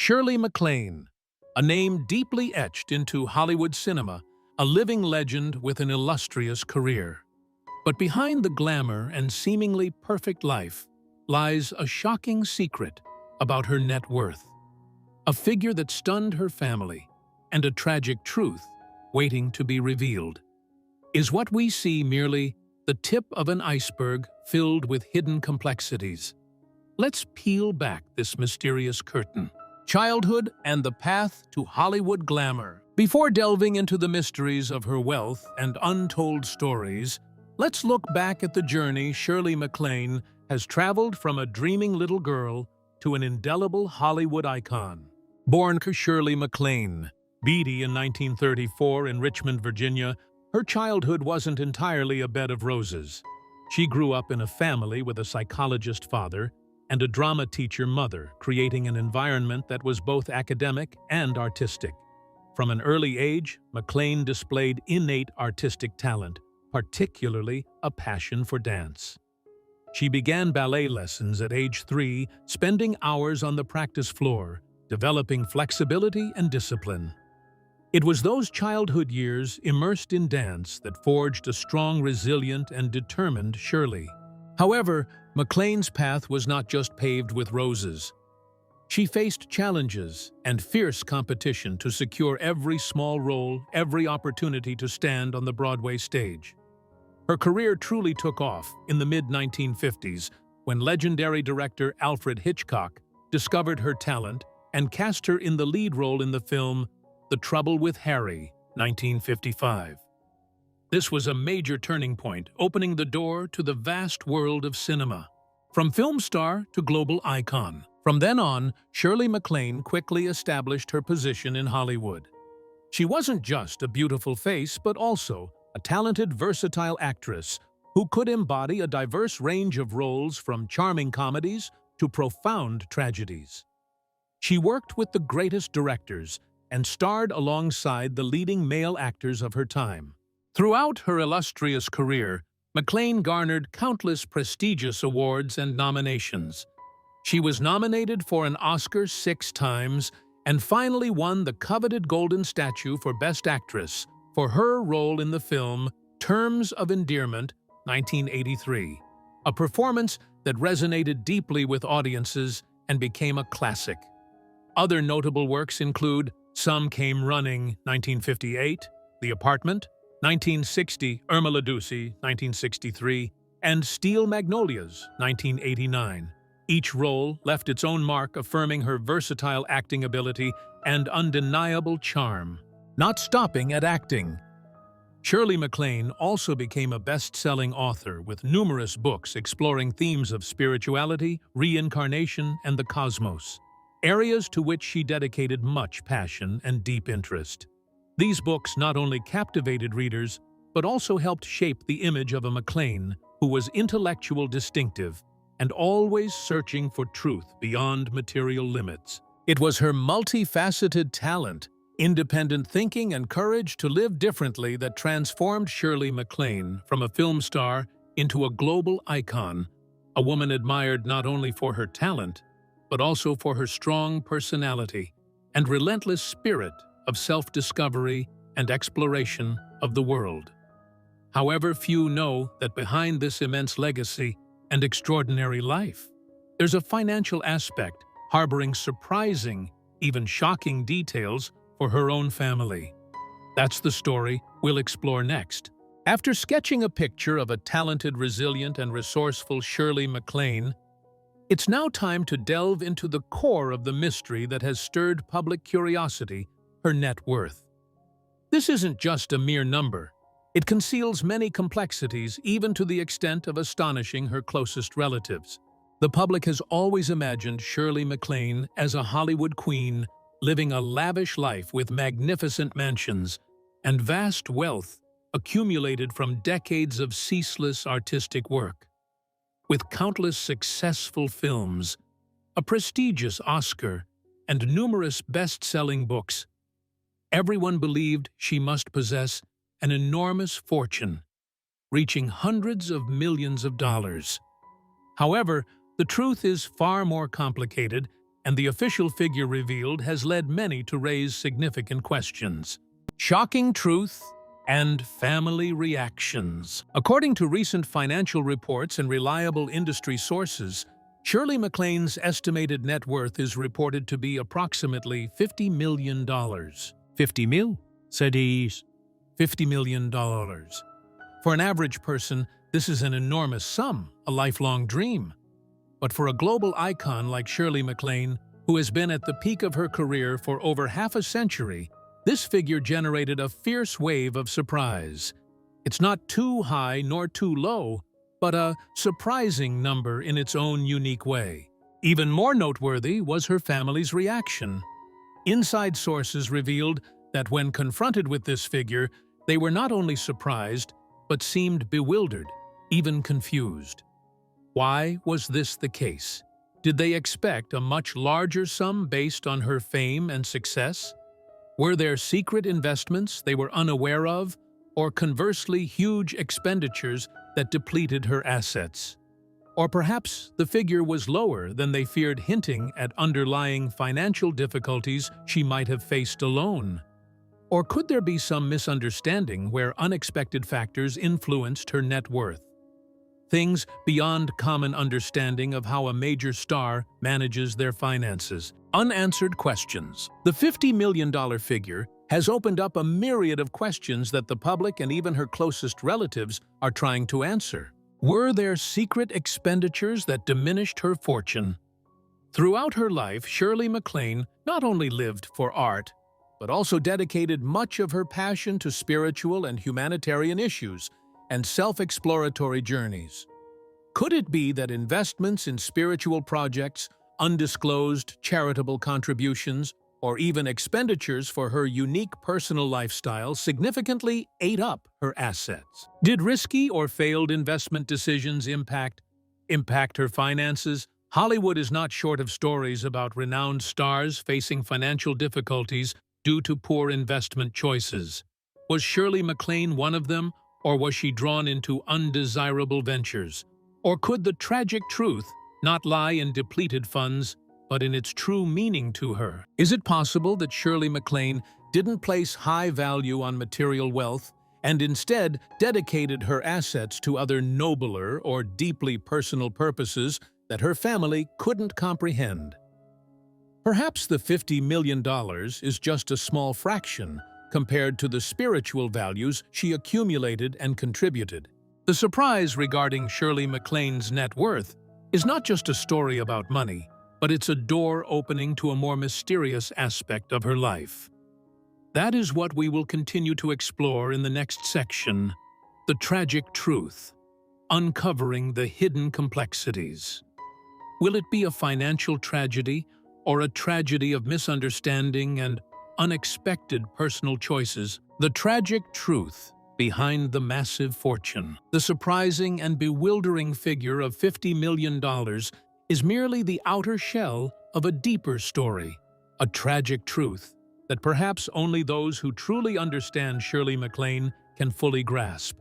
Shirley MacLaine, a name deeply etched into Hollywood cinema, a living legend with an illustrious career. But behind the glamour and seemingly perfect life lies a shocking secret about her net worth. A figure that stunned her family, and a tragic truth waiting to be revealed. Is what we see merely the tip of an iceberg filled with hidden complexities? Let's peel back this mysterious curtain. Childhood and the path to Hollywood glamour. Before delving into the mysteries of her wealth and untold stories, let's look back at the journey Shirley MacLaine has traveled from a dreaming little girl to an indelible Hollywood icon. Born Shirley MacLaine, Beatty in 1934 in Richmond, Virginia, her childhood wasn't entirely a bed of roses. She grew up in a family with a psychologist father and a drama teacher mother, creating an environment that was both academic and artistic. From an early age, MacLaine displayed innate artistic talent, particularly a passion for dance. She began ballet lessons at age 3, spending hours on the practice floor, developing flexibility and discipline. It was those childhood years immersed in dance that forged a strong, resilient, and determined Shirley. However, MacLaine's path was not just paved with roses. She faced challenges and fierce competition to secure every small role, every opportunity to stand on the Broadway stage. Her career truly took off in the mid-1950s when legendary director Alfred Hitchcock discovered her talent and cast her in the lead role in the film The Trouble with Harry, 1955. This was a major turning point, opening the door to the vast world of cinema. From film star to global icon. From then on, Shirley MacLaine quickly established her position in Hollywood. She wasn't just a beautiful face, but also a talented, versatile actress who could embody a diverse range of roles from charming comedies to profound tragedies. She worked with the greatest directors and starred alongside the leading male actors of her time. Throughout her illustrious career, MacLaine garnered countless prestigious awards and nominations. She was nominated for an Oscar 6 times and finally won the coveted Golden Statue for Best Actress for her role in the film Terms of Endearment, 1983, a performance that resonated deeply with audiences and became a classic. Other notable works include Some Came Running, 1958, The Apartment, 1960, Irma la Douce, 1963, and Steel Magnolias, 1989. Each role left its own mark, affirming her versatile acting ability and undeniable charm. Not stopping at acting, Shirley MacLaine also became a best-selling author with numerous books exploring themes of spirituality, reincarnation, and the cosmos, areas to which she dedicated much passion and deep interest. These books not only captivated readers, but also helped shape the image of a MacLaine who was intellectual, distinctive, and always searching for truth beyond material limits. It was her multifaceted talent, independent thinking, and courage to live differently that transformed Shirley MacLaine from a film star into a global icon, a woman admired not only for her talent, but also for her strong personality and relentless spirit of self-discovery and exploration of the world. However, few know that behind this immense legacy and extraordinary life, there's a financial aspect harboring surprising, even shocking details for her own family. That's the story we'll explore next. After sketching a picture of a talented, resilient, and resourceful Shirley MacLaine, it's now time to delve into the core of the mystery that has stirred public curiosity: her net worth. This isn't just a mere number. It conceals many complexities, even to the extent of astonishing her closest relatives. The public has always imagined Shirley MacLaine as a Hollywood queen, living a lavish life with magnificent mansions and vast wealth accumulated from decades of ceaseless artistic work. With countless successful films, a prestigious Oscar, and numerous best-selling books, everyone believed she must possess an enormous fortune, reaching hundreds of millions of dollars. However, the truth is far more complicated and the official figure revealed has led many to raise significant questions. Shocking truth and family reactions. According to recent financial reports and reliable industry sources, Shirley MacLaine's estimated net worth is reported to be approximately $50 million. 50 mil? Said he's. $50 million. For an average person, this is an enormous sum, a lifelong dream. But for a global icon like Shirley MacLaine, who has been at the peak of her career for over half a century, this figure generated a fierce wave of surprise. It's not too high nor too low, but a surprising number in its own unique way. Even more noteworthy was her family's reaction. Inside sources revealed that when confronted with this figure, they were not only surprised, but seemed bewildered, even confused. Why was this the case? Did they expect a much larger sum based on her fame and success? Were there secret investments they were unaware of, or conversely huge expenditures that depleted her assets? Or perhaps the figure was lower than they feared, hinting at underlying financial difficulties she might have faced alone. Or could there be some misunderstanding where unexpected factors influenced her net worth? Things beyond common understanding of how a major star manages their finances. Unanswered questions. The $50 million figure has opened up a myriad of questions that the public and even her closest relatives are trying to answer. Were there secret expenditures that diminished her fortune? Throughout her life, Shirley MacLaine not only lived for art, but also dedicated much of her passion to spiritual and humanitarian issues and self-exploratory journeys. Could it be that investments in spiritual projects, undisclosed charitable contributions, or even expenditures for her unique personal lifestyle significantly ate up her assets? Did risky or failed investment decisions impact her finances? Hollywood is not short of stories about renowned stars facing financial difficulties due to poor investment choices. Was Shirley MacLaine one of them, or was she drawn into undesirable ventures? Or could the tragic truth not lie in depleted funds, but in its true meaning to her? Is it possible that Shirley MacLaine didn't place high value on material wealth and instead dedicated her assets to other nobler or deeply personal purposes that her family couldn't comprehend? Perhaps the $50 million is just a small fraction compared to the spiritual values she accumulated and contributed. The surprise regarding Shirley MacLaine's net worth is not just a story about money, but it's a door opening to a more mysterious aspect of her life. That is what we will continue to explore in the next section, the tragic truth, uncovering the hidden complexities. Will it be a financial tragedy, or a tragedy of misunderstanding and unexpected personal choices? The tragic truth behind the massive fortune. The surprising and bewildering figure of $50 million is merely the outer shell of a deeper story, a tragic truth that perhaps only those who truly understand Shirley MacLaine can fully grasp.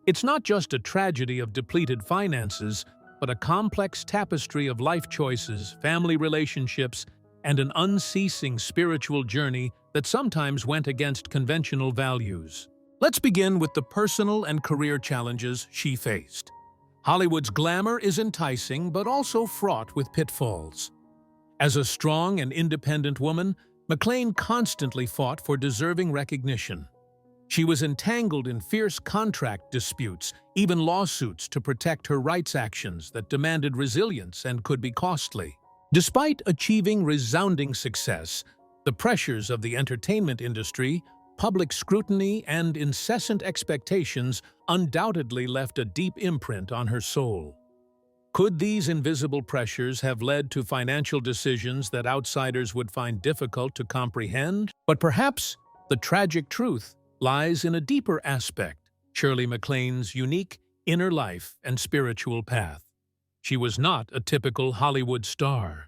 It's not just a tragedy of depleted finances, but a complex tapestry of life choices, family relationships, and an unceasing spiritual journey that sometimes went against conventional values. Let's begin with the personal and career challenges she faced. Hollywood's glamour is enticing, but also fraught with pitfalls. As a strong and independent woman, MacLaine constantly fought for deserving recognition. She was entangled in fierce contract disputes, even lawsuits to protect her rights actions that demanded resilience and could be costly. Despite achieving resounding success, the pressures of the entertainment industry, public scrutiny, and incessant expectations undoubtedly left a deep imprint on her soul. Could these invisible pressures have led to financial decisions that outsiders would find difficult to comprehend? But perhaps the tragic truth lies in a deeper aspect, Shirley MacLaine's unique inner life and spiritual path. She was not a typical Hollywood star.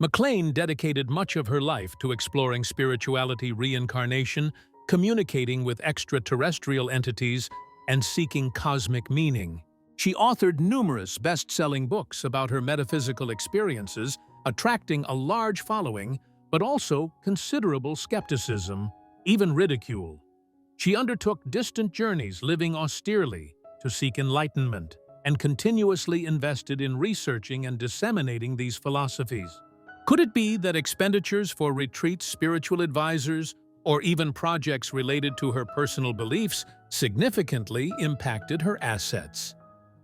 MacLaine dedicated much of her life to exploring spirituality, reincarnation, communicating with extraterrestrial entities, and seeking cosmic meaning. She authored numerous best-selling books about her metaphysical experiences, attracting a large following, but also considerable skepticism, even ridicule. She undertook distant journeys, living austerely to seek enlightenment, and continuously invested in researching and disseminating these philosophies. Could it be that expenditures for retreats, spiritual advisors, or even projects related to her personal beliefs significantly impacted her assets?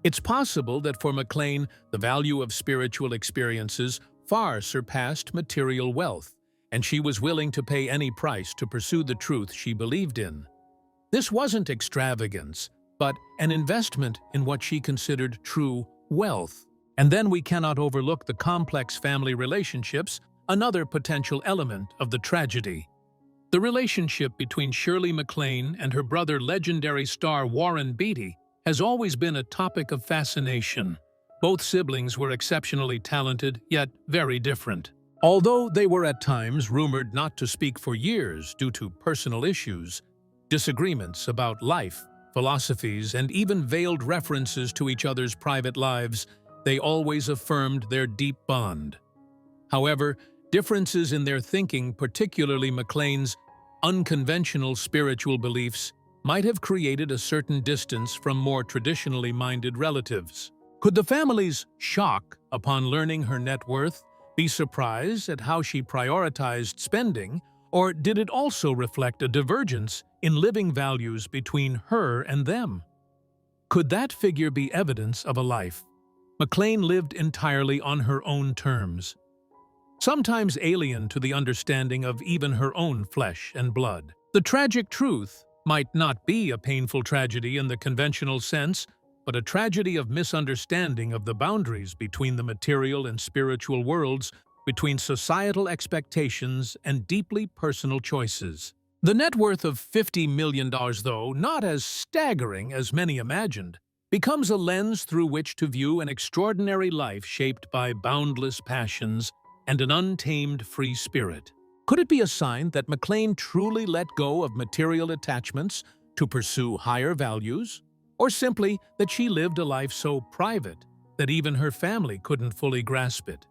It's possible that for MacLaine, the value of spiritual experiences far surpassed material wealth, and she was willing to pay any price to pursue the truth she believed in. This wasn't extravagance, but an investment in what she considered true wealth. And then we cannot overlook the complex family relationships, another potential element of the tragedy. The relationship between Shirley MacLaine and her brother, legendary star Warren Beatty, has always been a topic of fascination. Both siblings were exceptionally talented, yet very different. Although they were at times rumored not to speak for years due to personal issues, disagreements about life, philosophies, and even veiled references to each other's private lives, they always affirmed their deep bond. However, differences in their thinking, particularly MacLaine's unconventional spiritual beliefs, might have created a certain distance from more traditionally minded relatives. Could the family's shock upon learning her net worth be surprise at how she prioritized spending, or did it also reflect a divergence in living values between her and them? Could that figure be evidence of a life MacLaine lived entirely on her own terms, sometimes alien to the understanding of even her own flesh and blood? The tragic truth might not be a painful tragedy in the conventional sense, but a tragedy of misunderstanding of the boundaries between the material and spiritual worlds, between societal expectations and deeply personal choices. The net worth of $50 million, though not as staggering as many imagined, becomes a lens through which to view an extraordinary life shaped by boundless passions and an untamed free spirit. Could it be a sign that MacLaine truly let go of material attachments to pursue higher values? Or simply that she lived a life so private that even her family couldn't fully grasp it?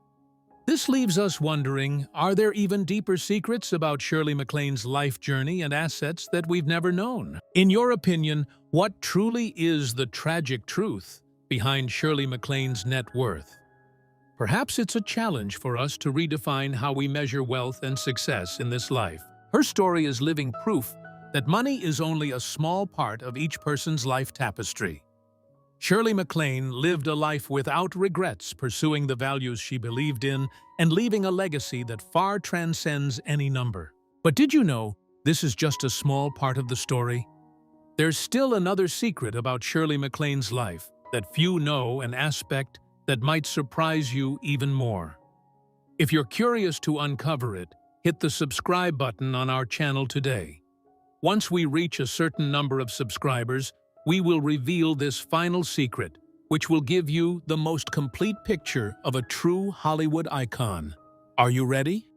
This leaves us wondering, are there even deeper secrets about Shirley MacLaine's life journey and assets that we've never known? In your opinion, what truly is the tragic truth behind Shirley MacLaine's net worth? Perhaps it's a challenge for us to redefine how we measure wealth and success in this life. Her story is living proof that money is only a small part of each person's life tapestry. Shirley MacLaine lived a life without regrets, pursuing the values she believed in and leaving a legacy that far transcends any number. But did you know this is just a small part of the story? There's still another secret about Shirley MacLaine's life that few know, an aspect that might surprise you even more. If you're curious to uncover it, hit the subscribe button on our channel today. Once we reach a certain number of subscribers, we will reveal this final secret, which will give you the most complete picture of a true Hollywood icon. Are you ready?